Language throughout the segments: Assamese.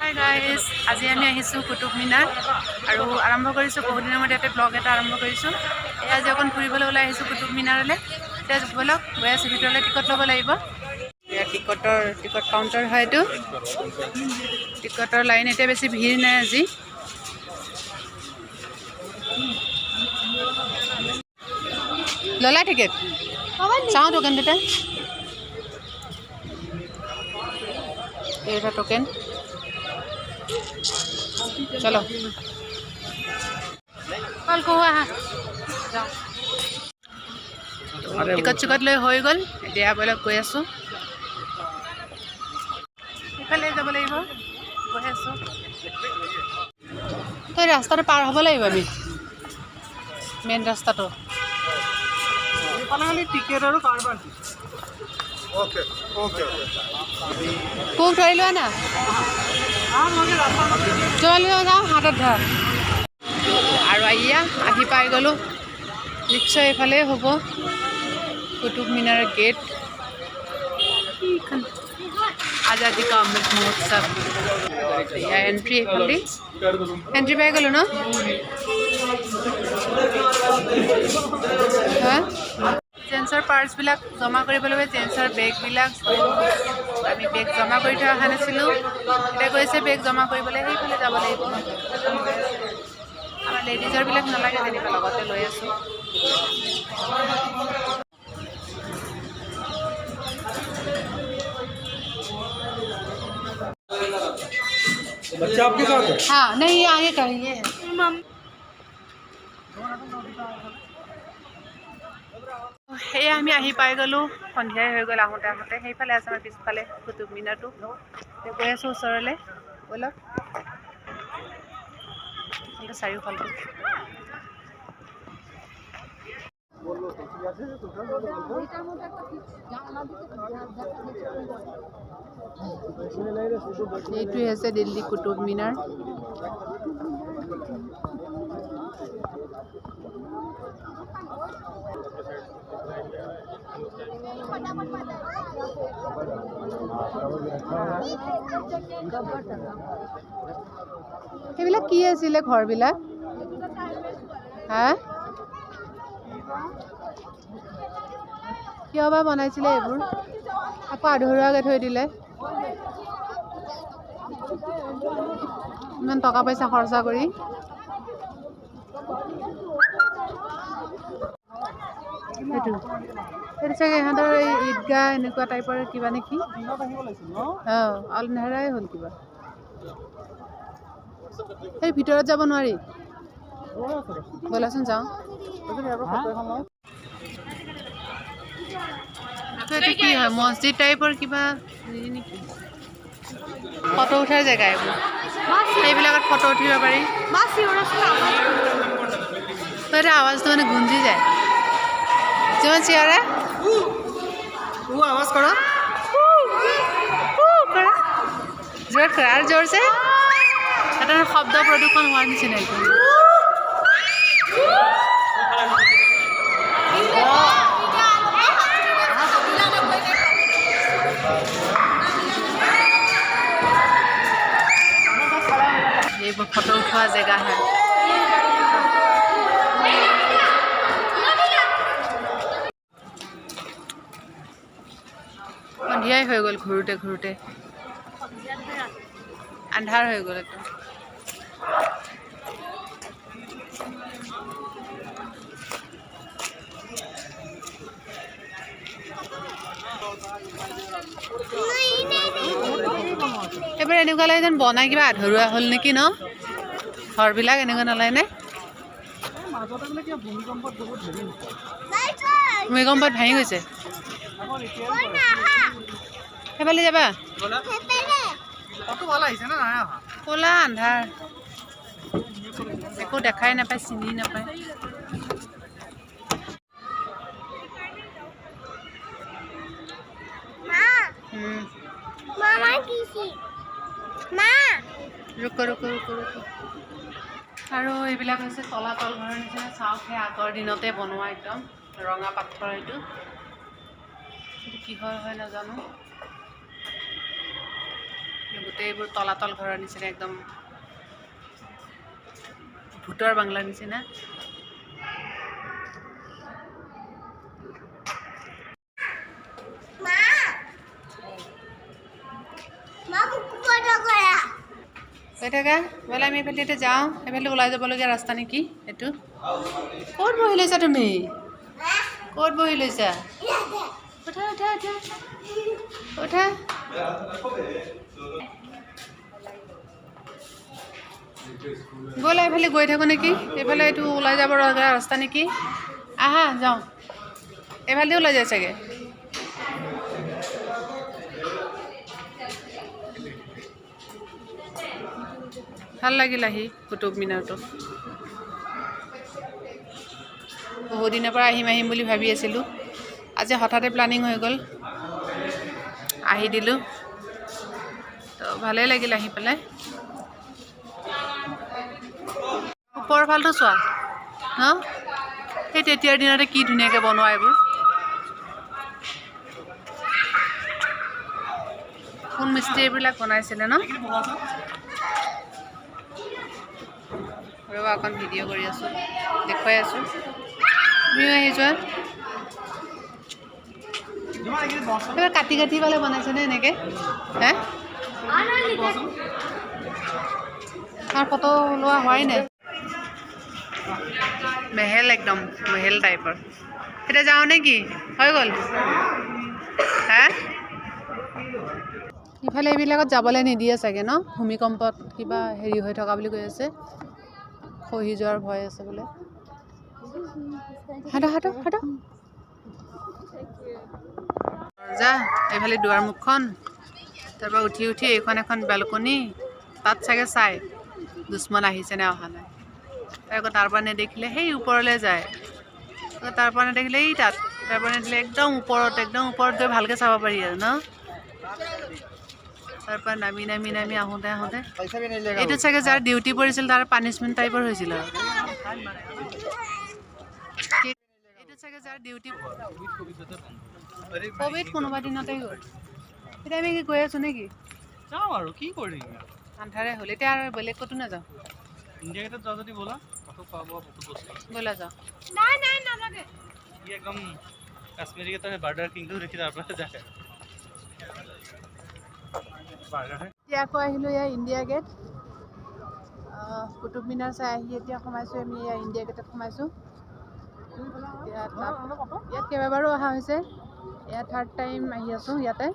হাই গাইজ, আজি আমি আহিছোঁ কুতুব মিনাৰ আৰু আৰম্ভ কৰিছোঁ বহুত দিনৰ মধ্যে এটা ব্লগ এটা আৰম্ভ কৰিছোঁ। এই আজি অকণ ফুৰিবলৈ ওলাই আহিছোঁ কুতুব মিনাৰলৈ। এতিয়া ব'লক গৈ আছোঁ ভিতৰলৈ, টিকট ল'ব লাগিব। এয়া টিকট কাউণ্টাৰ হয় এইটো। টিকটৰ লাইন এতিয়া বেছি ভিৰ নাই আজি। ল'লা টিকেট? চাওঁ টোকেন দুটা। এটা টোকেন। চলো কল কো আহা টিকট চিকট লৈ হৈ গ'ল। এতিয়া ব'লক গৈ আছোঁ, ইফালে যাব লাগিব। গৈ আছোঁ, তই ৰাস্তাটো পাৰ হ'ব লাগিব। আমি মেইন ৰাস্তাটো টিকেট আৰু কাৰবাৰ কোক ধৰি লোৱা না, যাওঁ হাতত ধৰ। আৰু এয়া আহি পাই গ'লোঁ। নিশ্চয় এইফালে হ'ব কুতুব মিনাৰৰ গেট। আজাদী কা অমৃত মহোৎসৱ। এয়া এণ্ট্ৰি, এইফালে এণ্ট্ৰি পাই গ'লোঁ ন। জেন্সৰ পাৰ্চবিলাক জমা কৰিব লাগিব, জেন্সৰ বেগবিলাক। আমি বেগ জমা কৰি থৈ অহা নাছিলোঁ, এতিয়া গৈছে বেগ জমা কৰিবলৈ। সেইফালে যাব লাগিব। আমাৰ লেডিজৰবিলাক নালাগে যেনিবা, লগতে লৈ আছোঁ। बच्चा आपके साथ है? हाँ नहीं, ये आगे का ये है। সেয়া আমি আহি পাই গ'লোঁ। সন্ধিয়াই হৈ গ'ল আহোঁতে আহোঁতে। সেইফালে আছে আমাৰ পিছফালে কুতুব মিনাৰটো। এতিয়া গৈ আছোঁ ওচৰলৈ, ব'লক। চাৰিওফালটো এইটোৱে হৈছে দিল্লী কুতুব মিনাৰ। সেইবিলাক কি আছিলে ঘৰবিলাক? হা, কিয় বা বনাইছিলে এইবোৰ? আকৌ আধৰুৱাকৈ থৈ দিলে। ইমান টকা পইচা খৰচা কৰি। সেইটো চাগে ইহঁতৰ এই ঈদগাহ এনেকুৱা টাইপৰ কিবা নেকি? অঁ, আন্ধাৰাই হ'ল কিবা। সেই ভিতৰত যাব নোৱাৰি? ব'লাচোন যাওঁ। এইটো কি হয়, মছজিদ টাইপৰ কিবা হেৰি নেকি? ফটো উঠাৰ জেগা এইবোৰ। সেইবিলাকত ফটো উঠিব পাৰি। সেইটো আৱাজটো মানে গুঞ্জি যায়। যিমান চিঞৰা আৱাজ কৰা, জোৰত কৰা আৰু জোৰছে। এটা শব্দ প্ৰদূষণ হোৱাৰ নিচিনা এইটো। এইবোৰ ফটো উঠোৱা জেগা হয়। সন্ধিয়াই হৈ গ'ল ঘূৰোতে ঘূৰোতে, আন্ধাৰ হৈ গ'ল একদম। এইবাৰ এনেকুৱা লাগে যেন বনাই কিবা আধৰুৱা হ'ল নেকি ন? ঘৰবিলাক এনেকুৱা নালাগে নে? ভূমিকম্পত ভাঙি গৈছে। সেইফালে যাবা? ক'লা আন্ধাৰ, একো দেখাই নাপায়, চিনি নাপায়। আৰু এইবিলাক হৈছে তলাতল ঘৰৰ নিচিনা। চাওক, সেই আগৰ দিনতে বনোৱা একদম ৰঙা পাথৰ। এইটো কিহৰ হয় নাজানো। গোটেইবোৰ তলাতল ঘৰৰ নিচিনা একদম ভূতৰ বাংলাৰ নিচিনা থাকা বোলে আমি এইফালে যাওঁ এইফালে ওলাই যাবলগীয়া ৰাস্তা নেকি এইটো ক'ত বহি লৈছা তুমি ক'ত বহি লৈছা উঠা উঠা উঠা উঠা ব'লা এইফালে গৈ থাকোঁ নেকি এইফালে এইটো ওলাই যাব লগা ৰাস্তা নেকি আহা যাওঁ এইফালে ওলাই যায় চাগে ভাল লাগিল আহি কুতুব মিনাৰটো বহুত দিনৰ পৰা আহিম বুলি ভাবি আছিলোঁ আজি হঠাতে প্লানিং হৈ গ'ল আহি দিলোঁ তো ভালেই লাগিল আহি পেলাই ওপৰৰ ফালটো চোৱা ন সেই তেতিয়াৰ দিনতে কি ধুনীয়াকৈ বনোৱা এইবোৰ কোন মিস্ত্ৰী এইবিলাক বনাইছিলে ন ৰ'বা অকণ ভিডিঅ' কৰি আছোঁ দেখুৱাই আছোঁ তুমিও আহি যোৱা এইবাৰ কাটি কাটি পালে বনাইছেনে এনেকৈ হে তাৰ ফটো লোৱা হোৱাই নাই মেহেল একদম মেহেল টাইপৰ এতিয়া যাওঁ নে কি হৈ গ'ল হে ইফালে এইবিলাকত যাবলৈ নিদিয়ে চাগে ন ভূমিকম্পত কিবা হেৰি হৈ থকা বুলি কৈ আছে খহি যোৱাৰ ভয় আছে বোলে হাঁটো হাঁটো হাঁটো যা এইফালে দুৱাৰ মুখখন তাৰপৰা উঠি উঠি এইখন এখন বেলকনি তাত চাগে চাই দুশ্মন আহিছে নে অহা নাই আকৌ তাৰপৰা নেদেখিলে সেই ওপৰলৈ যায় আকৌ তাৰপৰা নেদেখিলে এই তাত তাৰপৰা নেদেখিলে একদম ওপৰত গৈ ভালকৈ চাব পাৰি আৰু ন তাৰপৰা নামি নামি নামি আহোঁতে আহোঁতে এইটো চাগে যাৰ ডিউটি পৰিছিল তাৰ পানিছমেণ্ট টাইপৰ হৈছিল আৰু এইটো চাগে যাৰ ডিউটি ক'ভিড কোনোবা দিনতে গ'ল এতিয়া আমি কি গৈ আছোঁ নেকি যাওঁ আৰু কি কৰিম আন্ধাৰে হ'ল এতিয়া আৰু বেলেগ ক'তো নাযাওঁ ইণ্ডিয়া গেটত যাওঁ যদি ব'লা ফটো পাব ফটো বস্তু ব'লা যাওঁ নালাগে ই একদম কাশ্মীৰী গেটৰ বাৰ্ডাৰ কিংটো দেখি তাৰ পৰা দেখে এতিয়া আকৌ আহিলোঁ এয়া ইণ্ডিয়া গেট কুতুব মিনাৰ চাই আহি এতিয়া সোমাইছোঁ আমি এয়া ইণ্ডিয়া গেটত সোমাইছোঁ ইয়াত কেইবাবাৰো অহা হৈছে এয়া থাৰ্ড টাইম আহি আছোঁ ইয়াতে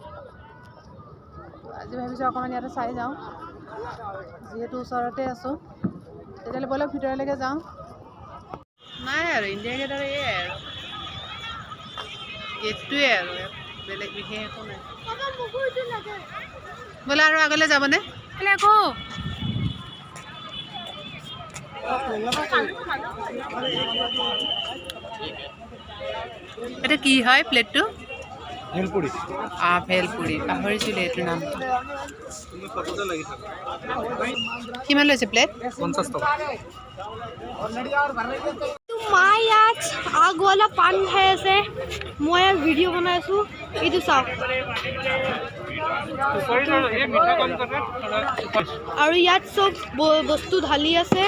আজি ভাবিছোঁ অকণমান ইয়াতে চাই যাওঁ যিহেতু ওচৰতে আছোঁ তেতিয়াহ'লে ব'লক ভিতৰলৈকে যাওঁ নাই আৰু ইণ্ডিয়া গেট আৰু এয়াই আৰু গেটটোৱে আৰু বেলেগ বিশেষ একো নাই বোলে আৰু আগলৈ যাবনে আকৌ এটা কি হয় প্লেটটো ভেলপুৰি ভেলপুৰি পাহৰিছিলোঁ এইটোৰ নাম কিমান লৈছে প্লেট 50 টকা माँ यार आग वाला पान खाई আছে মই यार वीडियो বনাই আছো এইটো চাওক আৰু ইয়াত সব বস্তু ঢালি আছে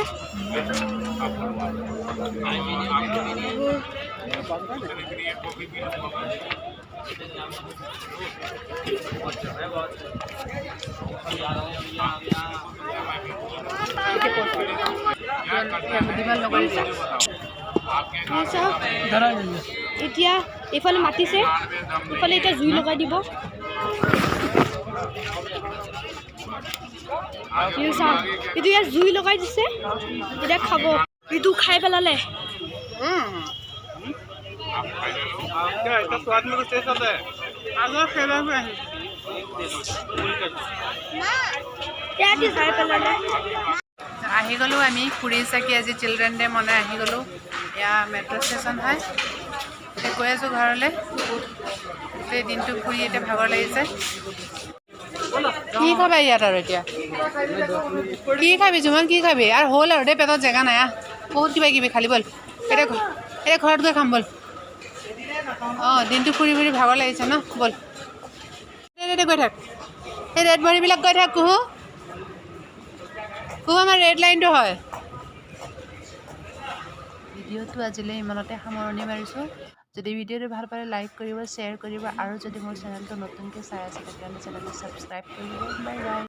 এতিয়া এইফালে মাতিছে এইফালে এতিয়া জুই লগাই দিব এইটো ইয়াত জুই লগাই দিছে এতিয়া খাব এইটো খাই পেলালে আহি গ'লোঁ আমি ফুৰি চাকি আজি চিলড্ৰেন ডে মনাই আহি গ'লোঁ এয়া মেট্ৰ' ষ্টেচন হয় এতিয়া গৈ আছোঁ ঘৰলৈ গোটেই দিনটো ফুৰি এতিয়া ভাগৰ লাগিছে কি খাবা ইয়াত আৰু এতিয়া কি খাবি জুমন কি খাবি আৰু হ'ল আৰু দেই পেটত জেগা নাই বহুত কিবা কিবি খালি ব'ল এতিয়া ঘৰত গৈ খাম ব'ল অঁ দিনটো ফুৰি ফুৰি ভাগৰ লাগিছে ন ব'ল দে গৈ থাক সেই ৰেড বডিবিলাক গৈ থাক কুহু কুহু আমাৰ ৰেড লাইনটো হয় ভিডিঅ'টো আজিলৈ ইমানতে সামৰণি মাৰিছোঁ যদি ভিডিঅ'টো ভাল পালে লাইক কৰিব শ্বেয়াৰ কৰিব আৰু যদি মোৰ চেনেলটো নতুনকৈ চাই আছে তেতিয়াহ'লে চেনেলটো ছাবস্ক্ৰাইব কৰিব বাই বাই